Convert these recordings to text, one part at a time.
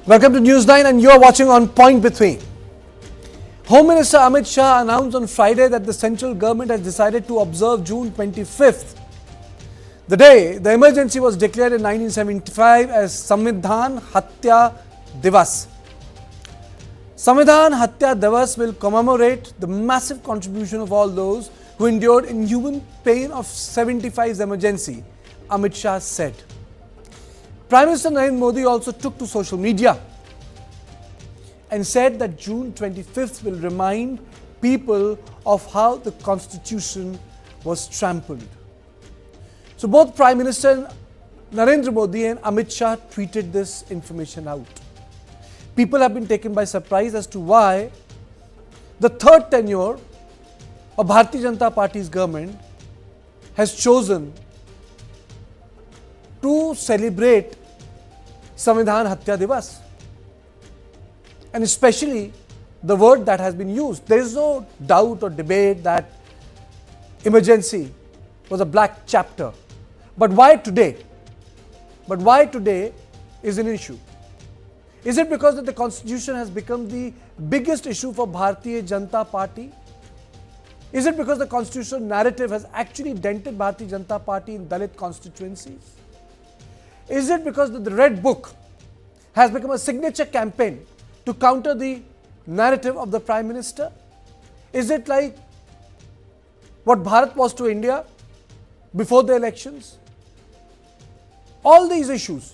Welcome to News9 and you are watching On Point Between. Home Minister Amit Shah announced on Friday that the central government has decided to observe June 25th, the day the emergency was declared in 1975 as Samvidhaan Hatya Diwas. Samvidhaan Hatya Diwas will commemorate the massive contribution of all those who endured inhuman pain of 75's emergency, Amit Shah said. Prime Minister Narendra Modi also took to social media and said that June 25th will remind people of how the constitution was trampled. So both Prime Minister Narendra Modi and Amit Shah tweeted this information out. People have been taken by surprise as to why the third tenure of Bharatiya Janata Party's government has chosen to celebrate Samvidhaan Hatya Diwas. And especially the word that has been used. There is no doubt or debate that emergency was a black chapter. But why today? But why today is an issue? Is it because that the constitution has become the biggest issue for Bharatiya Janata Party? Is it because the constitutional narrative has actually dented Bharatiya Janata Party in Dalit constituencies? Is it because the Red Book has become a signature campaign to counter the narrative of the Prime Minister? Is it like what Bharat was to India before the elections? All these issues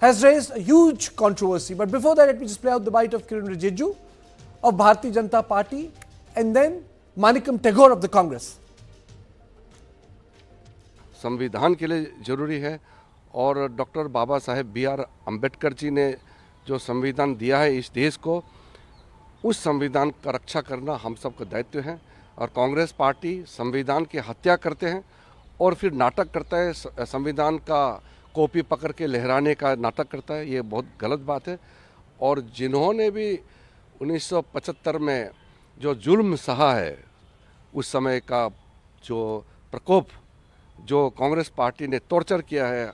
has raised a huge controversy. But before that, let me just play out the bite of Kiran Rijiju of Bharatiya Janata Party and then Manikam Tagore of the Congress. संविधान के लिए ज़रूरी है और doctor Baba Saheb B.R. Ambedkar ji ने जो संविधान दिया है इस देश को, उस संविधान का रक्षा करना हम सबका दायित्व है। और कांग्रेस पार्टी संविधान की हत्या करते हैं और फिर नाटक करता है, संविधान का कॉपी पकड़ के लहराने का नाटक करता है। ये बहुत गलत बात है। और जिन्होंने भी 1975 में जो जुल्म सहा है, उस समय का जो प्रकोप, जो कांग्रेस पार्टी ने टॉर्चर किया है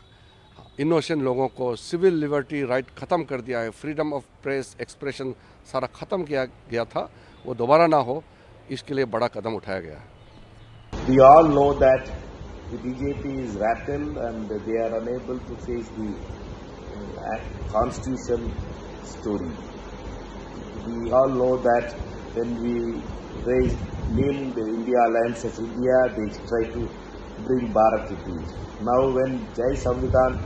इनोसेंट लोगों को, सिविल लिबर्टी राइट ख़त्म कर दिया है, फ्रीडम ऑफ प्रेस एक्सप्रेशन सारा ख़त्म किया गया था, वो दोबारा ना हो, इसके लिए बड़ा कदम उठाया गया है। We all know that the BJP is rattled and they are unable to face the constitution story. We all know that when we named the India Alliance as India, they try to bring Bharat to peace. Now when Jai Samvidhan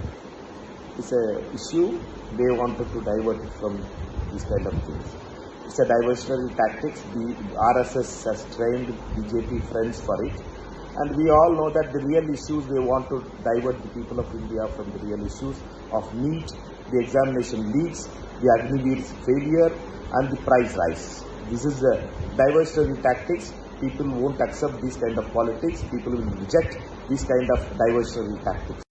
is an issue, they wanted to divert it from this kind of things. It's a diversionary tactics. The RSS has trained BJP friends for it. And we all know that the real issues, they want to divert the people of India from the real issues of NEET, the examination leaks, the Agniveer's failure and the price rise. This is the diversionary tactics. People won't accept this kind of politics. People will reject this kind of diversionary tactics.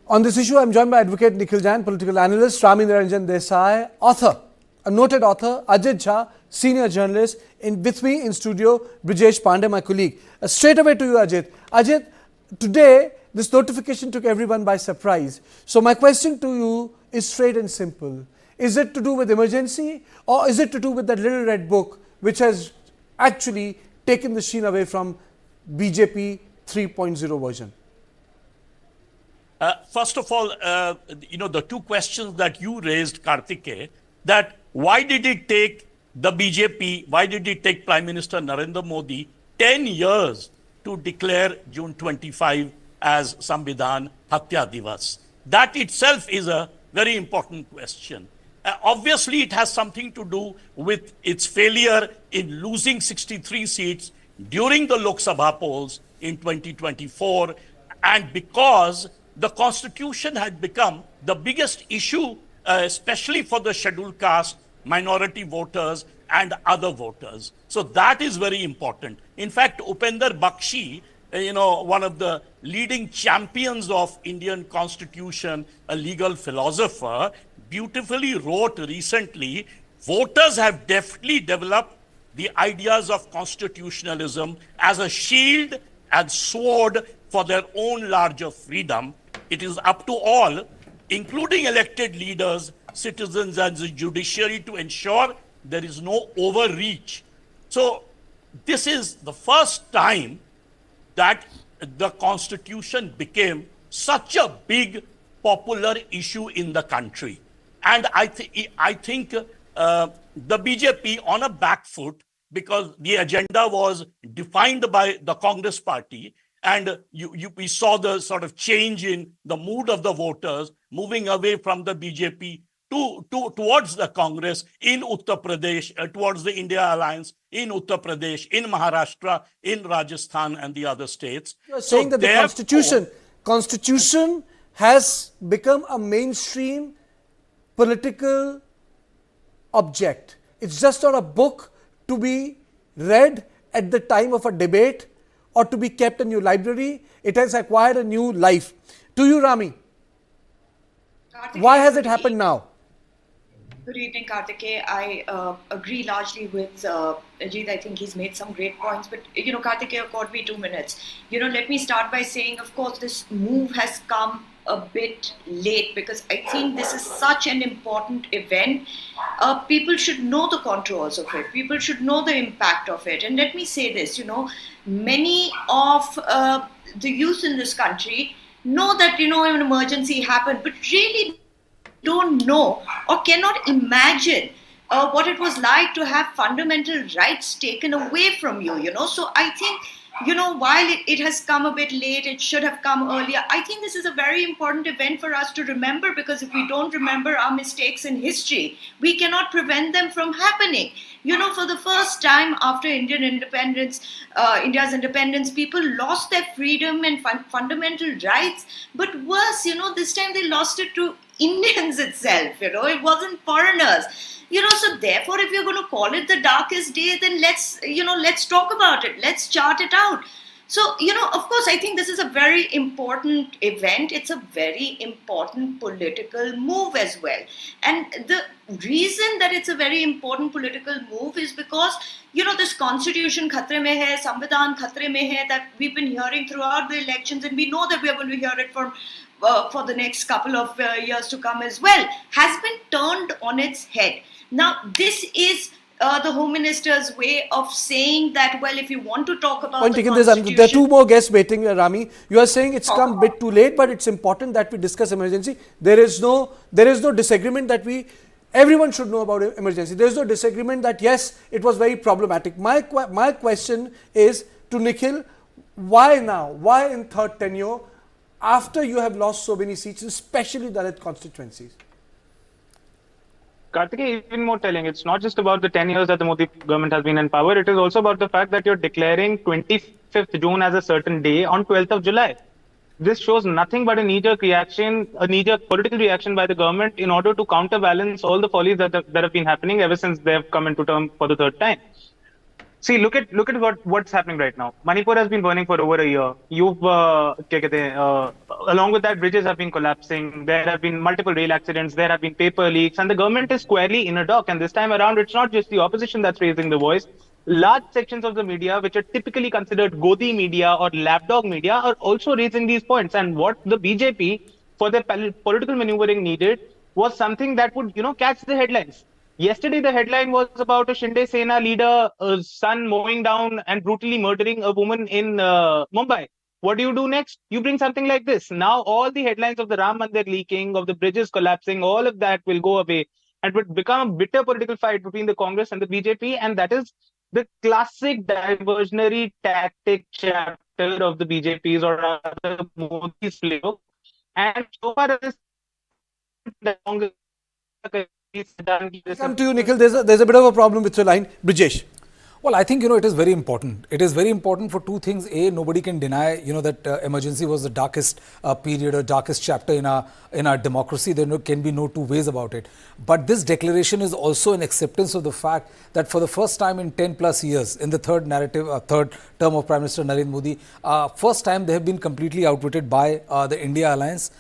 On this issue, I am joined by Advocate Nikhil Jain, political analyst, Rami Niranjan Desai, author, a noted author, Ajit Jha, senior journalist, with me in studio, Brijesh Pandey, my colleague. Straight away to you, Ajit. Ajit, today, this notification took everyone by surprise. So my question to you is straight and simple. Is it to do with emergency or is it to do with that little red book which has actually taken the sheen away from BJP 3.0 version? First of all, the two questions that you raised, Karthike, that why did it take the BJP, why did it take Prime Minister Narendra Modi 10 years to declare June 25 as Samvidhaan Hatya Diwas? That itself is a very important question. Obviously, it has something to do with its failure in losing 63 seats during the Lok Sabha polls in 2024, and because the constitution had become the biggest issue, especially for the scheduled caste, minority voters and other voters. So that is very important. In fact, Upender Bakshi, one of the leading champions of Indian constitution, a legal philosopher, beautifully wrote recently, voters have deftly developed the ideas of constitutionalism as a shield and sword for their own larger freedom. It is up to all including elected leaders, citizens, and the judiciary to ensure there is no overreach. So, this is the first time that the constitution became such a big popular issue in the country. And I think the BJP on a back foot, because the agenda was defined by the Congress party, and we saw the sort of change in the mood of the voters moving away from the BJP towards the Congress in Uttar Pradesh, towards the India Alliance in Uttar Pradesh, in Maharashtra, in Rajasthan, and the other states. You are saying that the constitution has become a mainstream political object. It's just not a book to be read at the time of a debate or to be kept in your library. It has acquired a new life. To you, Rami, why has it happened now? Good evening, Karthikeya. I agree largely with Ajit. I think he's made some great points. But, Karthikeya, accord me 2 minutes. Let me start by saying, of course, this move has come a bit late because I think this is such an important event. People should know the contours of it. People should know the impact of it. And let me say this, many of the youth in this country know that, an emergency happened, but really don't know or cannot imagine what it was like to have fundamental rights taken away from you, So I think, while it has come a bit late, it should have come earlier. I think this is a very important event for us to remember, because if we don't remember our mistakes in history, we cannot prevent them from happening. For the first time after India's independence, people lost their freedom and fundamental rights. But worse, this time they lost it to Indians itself, it wasn't foreigners. So therefore, if you're going to call it the darkest day, then let's talk about it. Let's chart it out. So, of course, I think this is a very important event. It's a very important political move as well. And the reason that it's a very important political move is because, this constitution khatre mein hai, Samvidhaan khatre mein hai, that we've been hearing throughout the elections, and we know that we are going to hear it for the next couple of years to come as well, has been turned on its head. Now, this is the Home Minister's way of saying that, well, if you want to talk about the constitution... There are two more guests waiting, Rami. You are saying it's come a bit too late, but it's important that we discuss emergency. There is no disagreement that everyone should know about emergency. There is no disagreement that, yes, it was very problematic. My question is to Nikhil, why now? Why in third tenure, after you have lost so many seats, especially Dalit constituencies? Karthikeya, even more telling, it's not just about the 10 years that the Modi government has been in power. It is also about the fact that you're declaring 25th June as a certain day on 12th of July. This shows nothing but a knee-jerk reaction, a knee-jerk political reaction by the government in order to counterbalance all the follies that have been happening ever since they have come into term for the third time. See, look at what's happening right now. Manipur has been burning for over a year. Along with that, bridges have been collapsing. There have been multiple rail accidents. There have been paper leaks, and the government is squarely in a dock. And this time around, it's not just the opposition that's raising the voice. Large sections of the media, which are typically considered Godi media or lapdog media, are also raising these points. And what the BJP, for their political maneuvering, needed was something that would, catch the headlines. Yesterday, the headline was about a Shinde Sena leader, son mowing down and brutally murdering a woman in Mumbai. What do you do next? You bring something like this. Now, all the headlines of the Ram Mandir leaking, of the bridges collapsing, all of that will go away and would become a bitter political fight between the Congress and the BJP. And that is the classic diversionary tactic chapter of the BJP's or rather Modi's playbook. And so far as the Congress... Come to you, Nikhil. There's a bit of a problem with your line. Brijesh. Well, I think, it is very important. It is very important for two things. A, nobody can deny, that emergency was the darkest period or darkest chapter in our democracy. There can be no two ways about it. But this declaration is also an acceptance of the fact that for the first time in 10 plus years, in the third term of Prime Minister Narendra Modi, first time they have been completely outwitted by the India Alliance.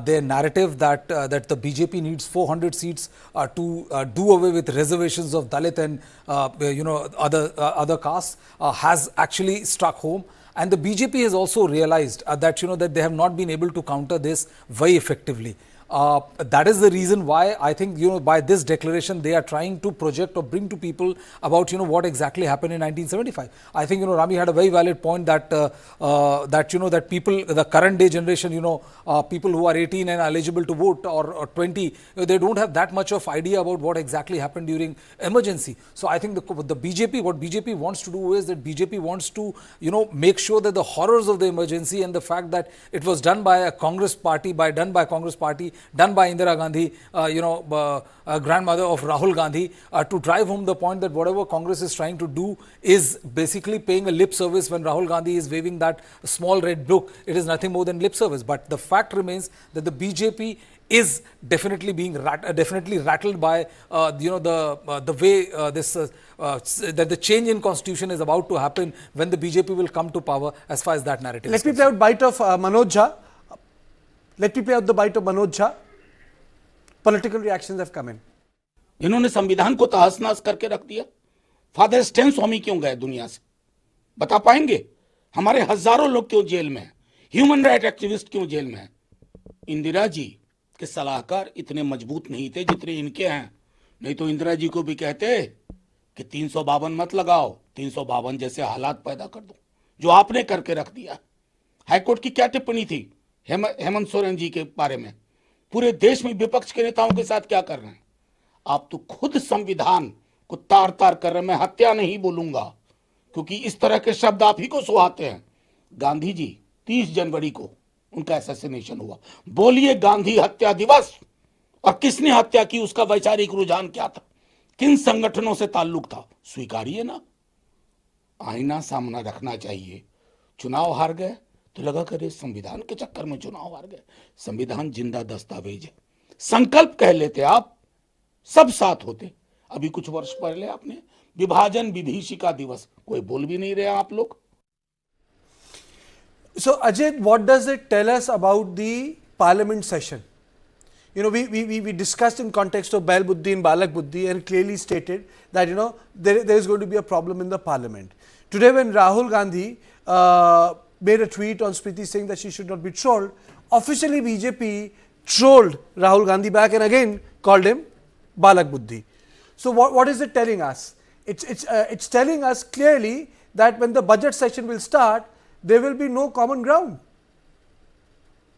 Their narrative that the BJP needs 400 seats to do away with reservations of Dalit and other castes has actually struck home. And the BJP has also realized that that they have not been able to counter this very effectively. That is the reason why I think, by this declaration, they are trying to project or bring to people about, what exactly happened in 1975. I think, Rami had a very valid point that, that people, the current day generation, people who are 18 and eligible to vote or 20, they don't have that much of idea about what exactly happened during emergency. So I think the BJP, what BJP wants to do is that BJP wants to, make sure that the horrors of the emergency and the fact that it was done by a Congress party, done by Indira Gandhi, grandmother of Rahul Gandhi, to drive home the point that whatever Congress is trying to do is basically paying a lip service when Rahul Gandhi is waving that small red book. It is nothing more than lip service. But the fact remains that the BJP is definitely being definitely rattled by the way that the change in constitution is about to happen when the BJP will come to power, as far as that narrative is concerned. Let me play out bite of Manoj Jha. Let me play out the bite of Manoj Jha. Political reactions have come in. इन्होंने संविधान को तहस नहस करके रख दिया। Father Stan स्वामी क्यों गए दुनिया से, बता पाएंगे? हमारे हजारों लोग क्यों जेल में हैं? ह्यूमन राइट एक्टिविस्ट क्यों जेल में हैं? इंदिरा जी के सलाहकार इतने मजबूत नहीं थे जितने इनके हैं, नहीं तो इंदिरा जी को भी कहते कि 352 मत लगाओ, 352 जैसे हालात पैदा कर दो, जो आपने करके रख दिया। हाईकोर्ट की क्या टिप्पणी थी हेमंत सोरेन जी के बारे में? पूरे देश में विपक्ष के नेताओं के साथ क्या कर रहे हैं? आप तो खुद संविधान को तार तार कर रहे हैं। मैं हत्या नहीं बोलूंगा क्योंकि इस तरह के शब्द आप ही को सुहाते हैं। गांधी जी 30 जनवरी को उनका असैसिनेशन हुआ, बोलिए गांधी हत्या दिवस, और किसने हत्या की, उसका वैचारिक रुझान क्या था, किन संगठनों से ताल्लुक था, स्वीकारिए ना। आईना सामना रखना चाहिए। चुनाव हार गए तो लगा करे संविधान के चक्कर में चुनाव हार गए। संविधान जिंदा दस्तावेज है, संकल्प कह लेते आप, सब साथ होते। अभी कुछ वर्ष पहले आपने विभाजन विभीषिका दिवस, कोई बोल भी नहीं रहे आप लोग। So Ajay, what does it tell us about the parliament session? We discussed in context of Bail Buddhi and Balak Buddhi and clearly stated that there is going to be a problem in the parliament. Today when Rahul Gandhi made a tweet on Smriti saying that she should not be trolled, officially BJP trolled Rahul Gandhi back and again called him Balak Buddhi. So what is it telling us? It's telling us clearly that when the budget session will start, there will be no common ground.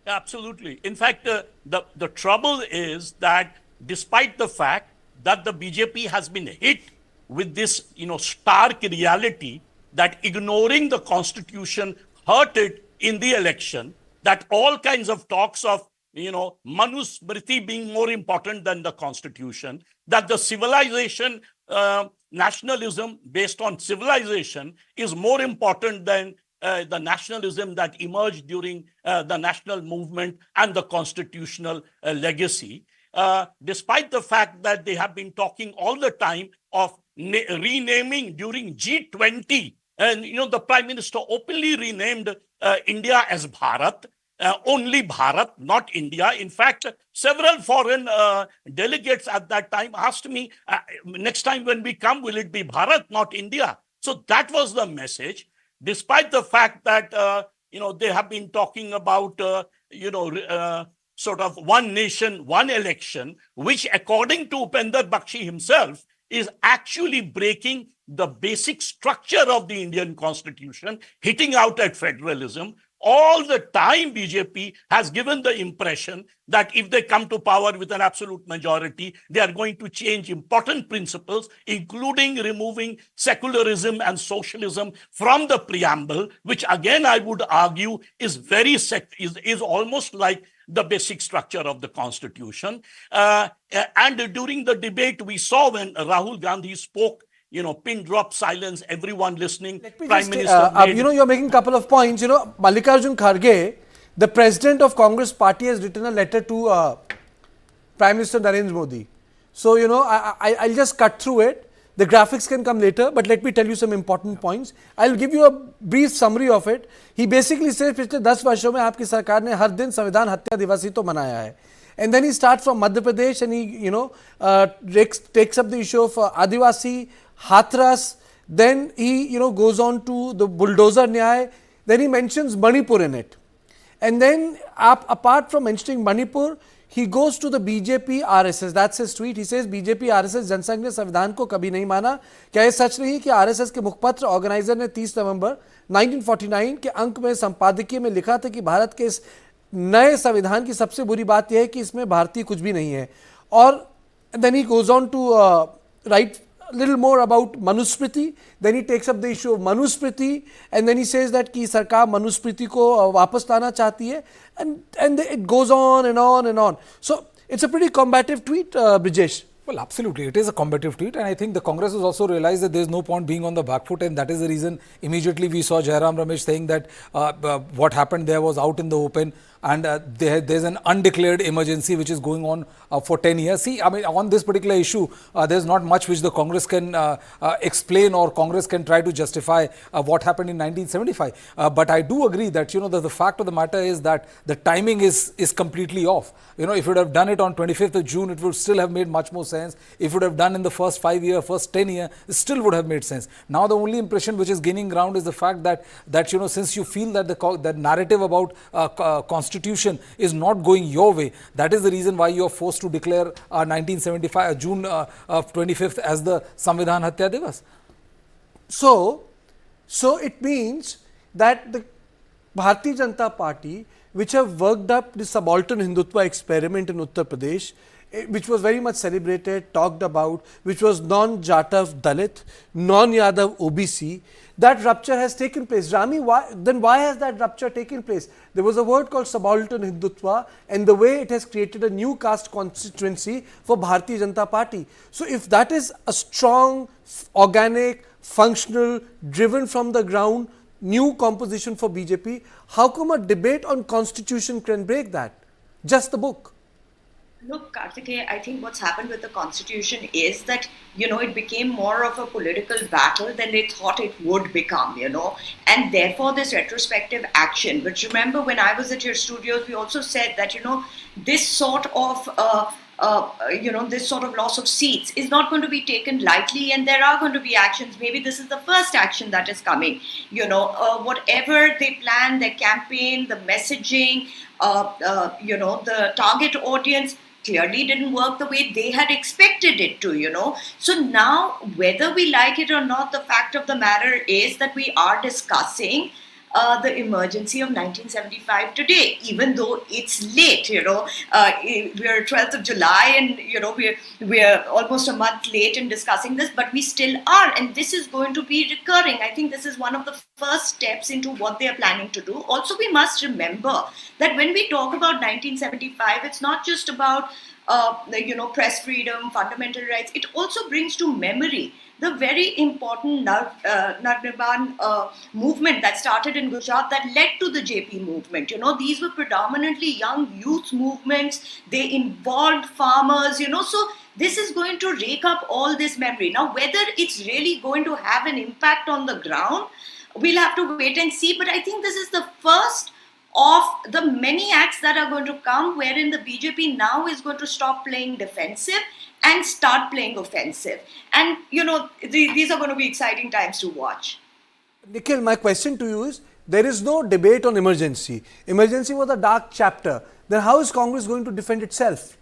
Absolutely. In fact, the trouble is that despite the fact that the BJP has been hit with this, stark reality that ignoring the constitution hurt it in the election, that all kinds of talks of, Manusmriti being more important than the constitution, that the civilization, nationalism based on civilization is more important than the nationalism that emerged during the national movement and the constitutional legacy, despite the fact that they have been talking all the time of renaming during G20, and the Prime Minister openly renamed India as Bharat, only Bharat, not India. In fact, several foreign delegates at that time asked me, next time when we come, will it be Bharat, not India? So that was the message. Despite the fact that, they have been talking about, sort of one nation, one election, which according to Upender Bakshi himself is actually breaking the basic structure of the Indian constitution, hitting out at federalism. All the time BJP has given the impression that if they come to power with an absolute majority, they are going to change important principles, including removing secularism and socialism from the preamble, which again I would argue is is almost like the basic structure of the constitution. And during the debate, we saw when Rahul Gandhi spoke, pin drop silence, everyone listening. Prime Minister you're making a couple of points. Mallikarjun Kharge, the president of Congress party, has written a letter to Prime Minister Narendra Modi. So, I'll just cut through it. The graphics can come later, but let me tell you some important points. I'll give you a brief summary of it. He basically says, पिछले 10 वर्षों में आपकी सरकार ने हर दिन संविधान हत्या दिवस ही तो मनाया है. And then he starts from Madhya Pradesh and he, takes up the issue of Adivasi, Hathras. Then he, goes on to the bulldozer Nyay. Then he mentions Manipur in it. And then, apart from mentioning Manipur, he goes to the BJP RSS. That's his tweet. He says BJP RSS Jansangh ने संविधान को कभी नहीं माना. क्या ये सच नहीं कि RSS के मुखपत्र ऑर्गेनाइजर ने 30 नवंबर 1949 के अंक में संपादकीय में लिखा था कि भारत के इस नए संविधान की सबसे बुरी बात यह है कि इसमें भारतीय कुछ भी नहीं है. और then he goes on to write a little more about Manusmriti. Then he takes up the issue of Manusmriti, and then he says that कि सरकार मनुस्मृति को वापस लाना चाहती है, and it goes on and on and on. So it's a pretty combative tweet, Brijesh. Well, absolutely. It is a combative tweet, and I think the Congress has also realized that there is no point being on the back foot, and that is the reason immediately we saw Jairam Ramesh saying that what happened there was out in the open, and there's an undeclared emergency which is going on for 10 years. See, I mean, on this particular issue, there's not much which the Congress can explain or Congress can try to justify what happened in 1975. But I do agree that, you know, the fact of the matter is that the timing is completely off. You know, if you would have done it on 25th of June, it would still have made much more sense. If you would have done in the first 5 year, first 10 year, it still would have made sense. Now, the only impression which is gaining ground is the fact that you know, since you feel that the narrative about Constitution is not going your way, that is the reason why you are forced to declare 1975 June 25th as the Samvidhaan Hatya Diwas. So it means that the Bharatiya Janata Party, which have worked up the subaltern Hindutva experiment in Uttar Pradesh, which was very much celebrated, talked about, which was non-Jatav Dalit, non-Yadav OBC, that rupture has taken place. Rami, why has that rupture taken place? There was a word called subaltern Hindutva, and the way it has created a new caste constituency for Bharatiya Janata Party. So if that is a strong, organic, functional, driven from the ground, new composition for BJP, how come a debate on constitution can break that? Just the book. Look, Karthikeya, I think what's happened with the constitution is that, you know, it became more of a political battle than they thought it would become, you know, and therefore this retrospective action. But remember, when I was at your studios, we also said that, you know, this sort of this sort of loss of seats is not going to be taken lightly, and there are going to be actions. Maybe this is the first action that is coming. You know, whatever they plan, their campaign, the messaging, the target audience clearly didn't work the way they had expected it to, you know. So now, whether we like it or not, the fact of the matter is that we are discussing the emergency of 1975 today, even though it's late, you know. We're 12th of July and, you know, we're almost a month late in discussing this, but we still are. And this is going to be recurring. I think this is one of the first steps into what they are planning to do. Also, we must remember that when we talk about 1975, it's not just about, press freedom, fundamental rights. It also brings to memory the very important Navnirbhan movement that started in Gujarat that led to the JP movement. You know, these were predominantly young youth movements. They involved farmers, you know. So this is going to rake up all this memory. Now, whether it's really going to have an impact on the ground, we'll have to wait and see. But I think this is the first of the many acts that are going to come, wherein the BJP now is going to stop playing defensive and start playing offensive. And, you know, these are going to be exciting times to watch. Nikhil, my question to you is, there is no debate on emergency. Emergency was a dark chapter. Then how is Congress going to defend itself?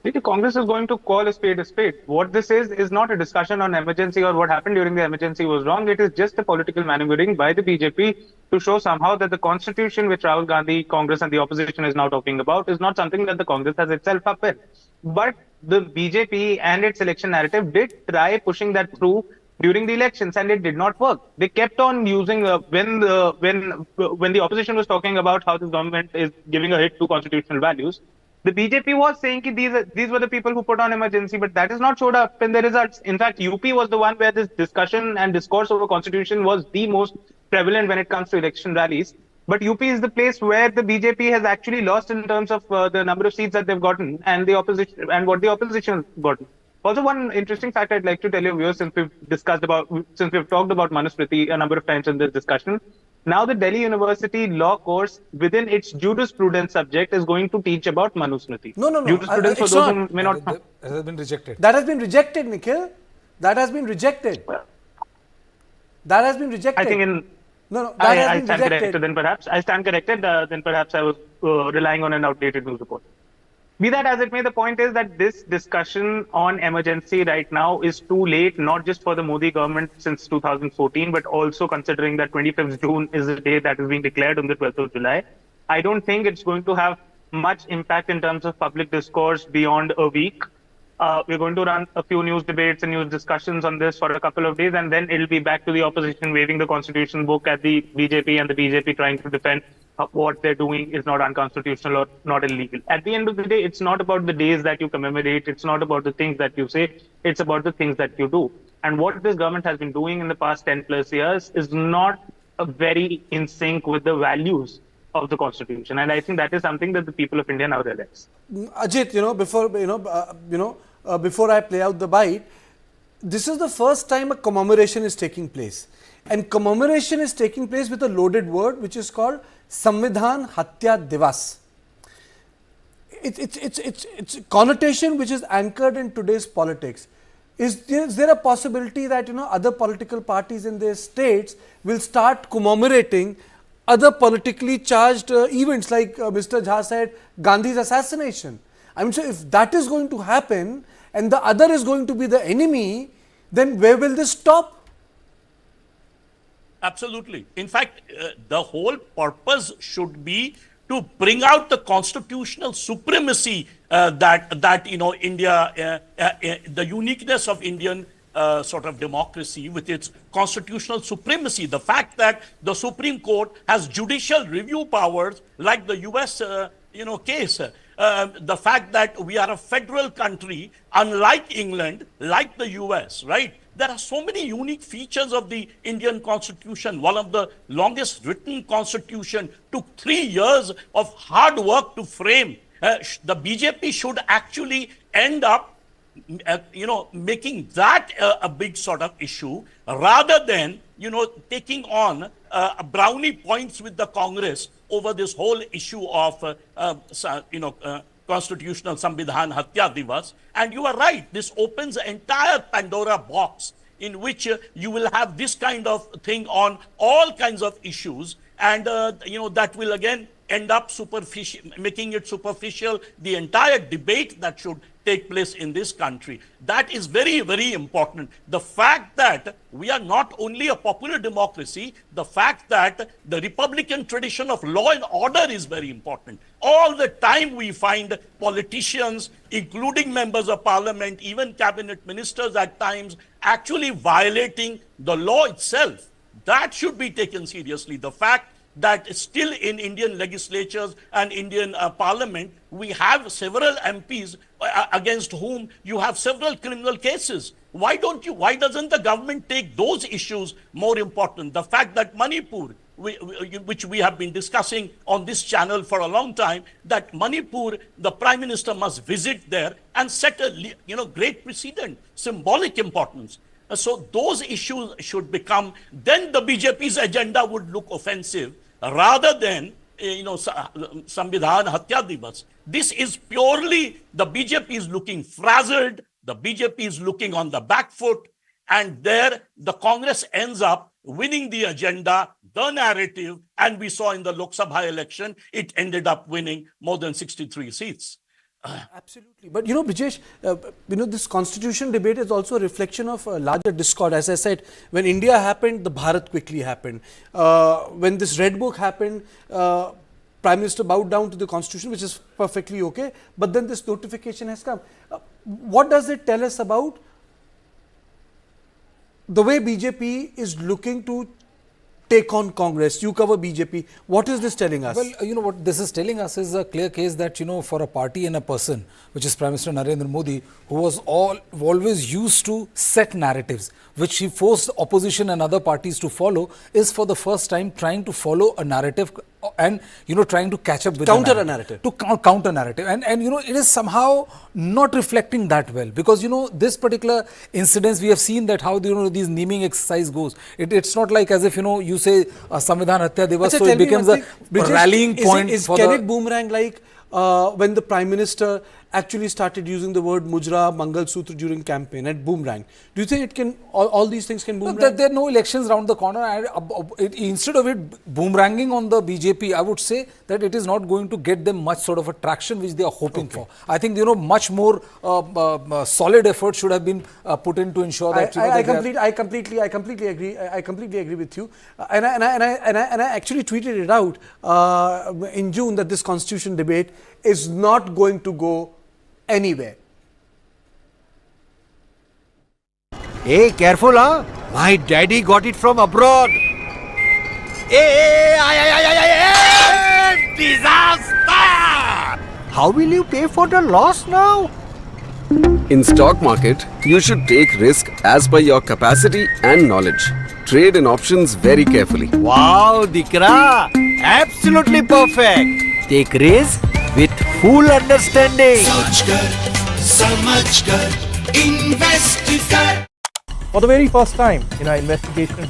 The Congress is going to call a spade a spade. What this is not a discussion on emergency or what happened during the emergency was wrong. It is just a political maneuvering by the BJP to show somehow that the constitution which Rahul Gandhi, Congress and the opposition is now talking about is not something that the Congress has itself up with. But the BJP and its election narrative did try pushing that through during the elections, and it did not work. They kept on using when the opposition was talking about how this government is giving a hit to constitutional values, the BJP was saying that these were the people who put on emergency, but that is not showed up in the results. In fact, UP was the one where this discussion and discourse over constitution was the most prevalent when it comes to election rallies. But UP is the place where the BJP has actually lost in terms of the number of seats that they've gotten and the opposition and what the opposition has gotten. Also, one interesting fact I'd like to tell your viewers, since we've talked about Manusmriti a number of times in this discussion. Now the Delhi University law course within its jurisprudence subject is going to teach about Manusmriti. No. Jurisprudence for those who may not know. That has been rejected. That has been rejected, Nikhil. That has been rejected. That has been rejected. I think No, no, that has I been stand rejected. corrected. Then perhaps I stand corrected. Then perhaps I was relying on an outdated news report. Be that as it may, the point is that this discussion on emergency right now is too late, not just for the Modi government since 2014, but also considering that 25th June is the day that is being declared on the 12th of July. I don't think it's going to have much impact in terms of public discourse beyond a week. We're going to run a few news debates and news discussions on this for a couple of days, and then it'll be back to the opposition waving the constitution book at the BJP, and the BJP trying to defend what they're doing is not unconstitutional or not illegal. At the end of the day, it's not about the days that you commemorate. It's not about the things that you say. It's about the things that you do. And what this government has been doing in the past 10 plus years is not very in sync with the values of the constitution. And I think that is something that the people of India now realize. Ajit, before I play out the bite, this is the first time a commemoration is taking place. And commemoration is taking place with a loaded word which is called Samvidhaan Hatya Diwas. It's a connotation which is anchored in today's politics. Is there a possibility that other political parties in their states will start commemorating other politically charged events like Mr. Jha said, Gandhi's assassination? I'm sure if that is going to happen and the other is going to be the enemy, then where will this stop? Absolutely. In fact, the whole purpose should be to bring out the constitutional supremacy that India, the uniqueness of Indian sort of democracy with its constitutional supremacy. The fact that the Supreme Court has judicial review powers like the US, case. The fact that we are a federal country, unlike England, like the US, right? There are so many unique features of the Indian constitution. One of the longest written constitution took 3 years of hard work to frame. The BJP should actually end up, making that a big sort of issue rather than, taking on brownie points with the Congress over this whole issue of, constitutional Samvidhaan Hatya Diwas. And you are right, this opens the entire Pandora box in which you will have this kind of thing on all kinds of issues. And, that will again end up making it superficial, the entire debate that should take place in this country. That is very, very important. The fact that we are not only a popular democracy, the fact that the Republican tradition of law and order is very important. All the time we find politicians, including members of parliament, even cabinet ministers at times, actually violating the law itself. That should be taken seriously. The fact that still in Indian legislatures and Indian parliament, we have several MPs against whom you have several criminal cases. Why doesn't the government take those issues more important? The fact that Manipur, which we have been discussing on this channel for a long time, that Manipur, the Prime Minister must visit there and set a great precedent, symbolic importance. So those issues should become, then the BJP's agenda would look offensive rather than, Samvidhaan Hatya Diwas. This is purely, the BJP is looking frazzled, the BJP is looking on the back foot, and there the Congress ends up winning the agenda, the narrative, and we saw in the Lok Sabha election, it ended up winning more than 63 seats. Absolutely. But Brijesh, this constitution debate is also a reflection of a larger discord. As I said, when India happened, the Bharat quickly happened. When this Red Book happened, Prime Minister bowed down to the constitution, which is perfectly okay. But then this notification has come. What does it tell us about the way BJP is looking to take on Congress? You cover BJP. What is this telling us? Well, what this is telling us is a clear case that, for a party and a person, which is Prime Minister Narendra Modi, who was always used to set narratives, which he forced opposition and other parties to follow, is for the first time trying to follow a narrative and, trying to catch up with counter a narrative. To counter narrative. And it is somehow not reflecting that well, because, this particular incidents, we have seen that how, these naming exercise goes. It's not like as if, you say Samvidhaan Hatya Diwas, so it becomes a rallying point. Can it boomerang like when the Prime Minister actually started using the word Mujra, Mangal Sutra during campaign and boomerang. Do you think it can, all these things can boomerang? There are no elections around the corner. Instead of it boomeranging on the BJP, I would say that it is not going to get them much sort of a traction which they are hoping for. I think, much more solid effort should have been put in to ensure that. I completely agree. I completely agree with you. And I actually tweeted it out in June that this constitution debate is not going to go anywhere. Hey, careful, huh? My daddy got it from abroad. Hey, disaster! How will you pay for the loss now? In stock market, you should take risk as per your capacity and knowledge. Trade in options very carefully. Wow, Dikra! Absolutely perfect. Take risk with full understanding. For the very first time in our investigation, we